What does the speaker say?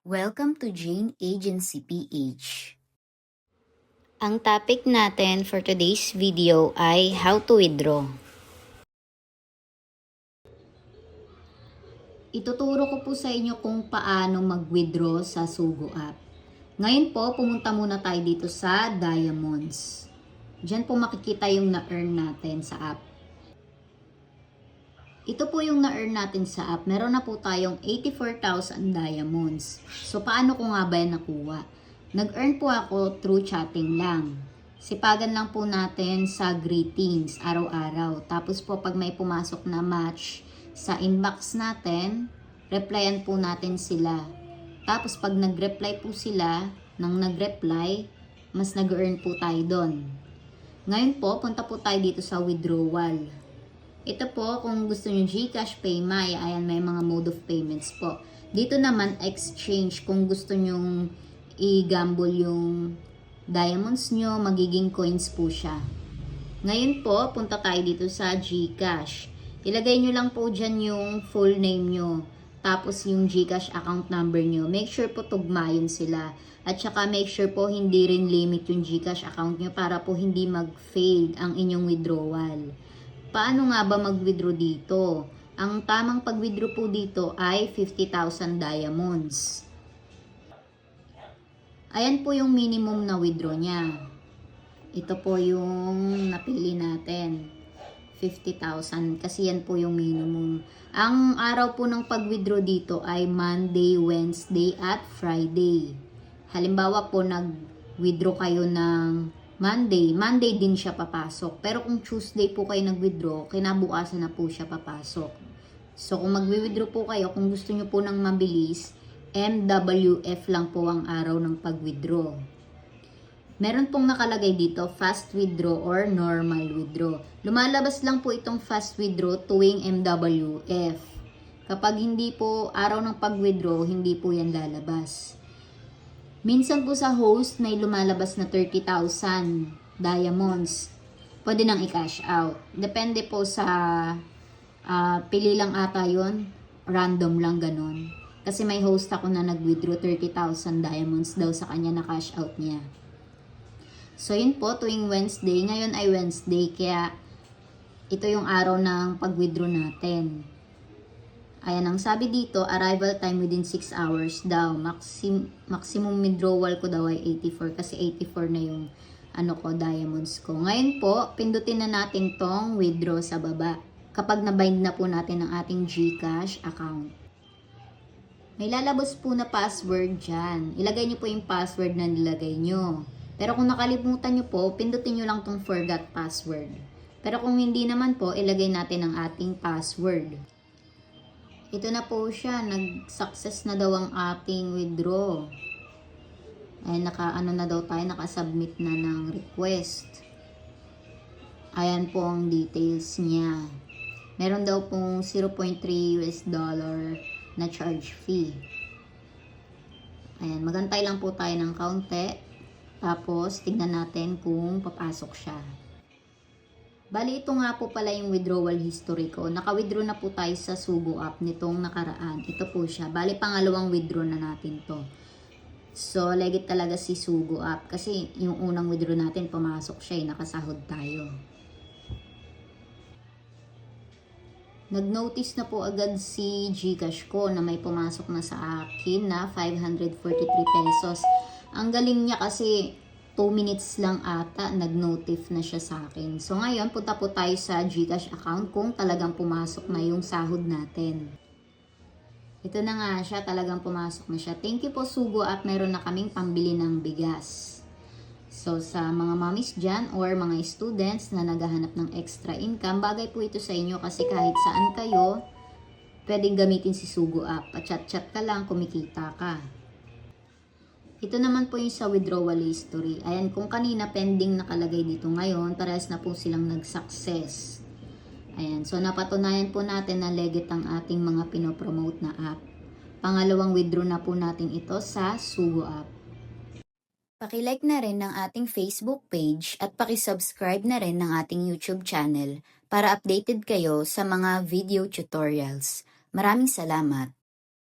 Welcome to Jane Agency PH. Ang topic natin for today's video ay how to withdraw. Ituturo ko po sa inyo kung paano mag-withdraw sa Sugo app. Ngayon po, pumunta muna tayo dito sa Diamonds. Diyan po makikita yung na-earn natin sa app. Ito po yung na-earn natin sa app. Meron na po tayong 84,000 diamonds. So, paano ko nga ba yan nakuha? Nag-earn po ako through chatting lang. Sipagan lang po natin sa greetings araw-araw. Tapos po, pag may pumasok na match sa inbox natin, replyan po natin sila. Tapos, pag nag-reply po sila, nang nag-reply, mas nag-earn po tayo doon. Ngayon po, punta po tayo dito sa withdrawal. Ito po, kung gusto nyo GCash, PayMaya, ayan, may mga mode of payments po. Dito naman, exchange, kung gusto nyong i-gamble yung diamonds nyo, magiging coins po siya. Ngayon po, punta tayo dito sa GCash. Ilagay nyo lang po dyan yung full name nyo. Tapos yung GCash account number nyo. Make sure po tugma yun sila. At saka make sure po hindi rin limit yung GCash account nyo para po hindi mag-fail ang inyong withdrawal. Paano nga ba mag-withdraw dito? Ang tamang pag-withdraw po dito ay 50,000 diamonds. Ayan po yung minimum na withdraw niya. Ito po yung napili natin. 50,000 kasi yan po yung minimum. Ang araw po ng pag-withdraw dito ay Monday, Wednesday at Friday. Halimbawa po nag-withdraw kayo ng Monday din siya papasok. Pero kung Tuesday po kayo nag-withdraw, kinabukasan na po siya papasok. So kung mag-withdraw po kayo, kung gusto nyo po ng mabilis, MWF lang po ang araw ng pag-withdraw. Meron pong nakalagay dito, fast withdraw or normal withdraw. Lumalabas lang po itong fast withdraw tuwing MWF. Kapag hindi po araw ng pag-withdraw, hindi po yan lalabas. Minsan po sa host may lumalabas na 30,000 diamonds. Pwede nang i-cash out. Depende po sa pili lang ata yun. Random lang ganun. Kasi may host ako na nag-withdraw 30,000 diamonds daw sa kanya na cash out niya. So yun po, tuwing Wednesday. Ngayon ay Wednesday. Kaya ito yung araw ng pag-withdraw natin. Ayan, ang sabi dito, arrival time within 6 hours daw. Maximum withdrawal ko daw ay 84 kasi 84 na yung diamonds ko. Ngayon po, pindutin na natin tong withdraw sa baba. Kapag nabind na po natin ang ating GCash account. May lalabas po na password dyan. Ilagay nyo po yung password na nilagay nyo. Pero kung nakalimutan nyo po, pindutin nyo lang tong forgot password. Pero kung hindi naman po, ilagay natin ang ating password. Ito na po siya, nag-success na daw ang ating withdraw. Ay na daw tayo, naka-submit na ng request. Ayan po ang details niya. Meron daw pong $0.3 na charge fee. Ayan, magantay lang po tayo ng kaunti. Tapos, tignan natin kung papasok siya. Bali, ito nga po pala yung withdrawal history ko. Naka-withdraw na po tayo sa Sugo app nitong nakaraan. Ito po siya. Bali, pangalawang withdraw na natin to. So, legit talaga si Sugo app. Kasi yung unang withdraw natin, pumasok siya. Nakasahod tayo. Nag-notice na po agad si GCash ko na may pumasok na sa akin na 543 pesos. Ang galing niya kasi 2 minutes lang ata, nag-notif na siya sa akin. So ngayon, punta po tayo sa GCash account kung talagang pumasok na yung sahod natin. Ito na nga siya, talagang pumasok na siya. Thank you po Sugo at meron na kaming pambili ng bigas. So sa mga mommies dyan or mga students na naghahanap ng extra income, bagay po ito sa inyo kasi kahit saan kayo, pwedeng gamitin si Sugo app. Pa-chat-chat ka lang, kumikita ka. Ito naman po yung sa withdrawal history. Ayan, kung kanina pending nakalagay dito ngayon, parehas na po silang nag-success. Ayan, so napatunayan po natin na legit ang ating mga pinopromote na app. Pangalawang withdraw na po natin ito sa Sugo app. Paki-like na rin ng ating Facebook page at paki-subscribe na rin ng ating YouTube channel para updated kayo sa mga video tutorials. Maraming salamat!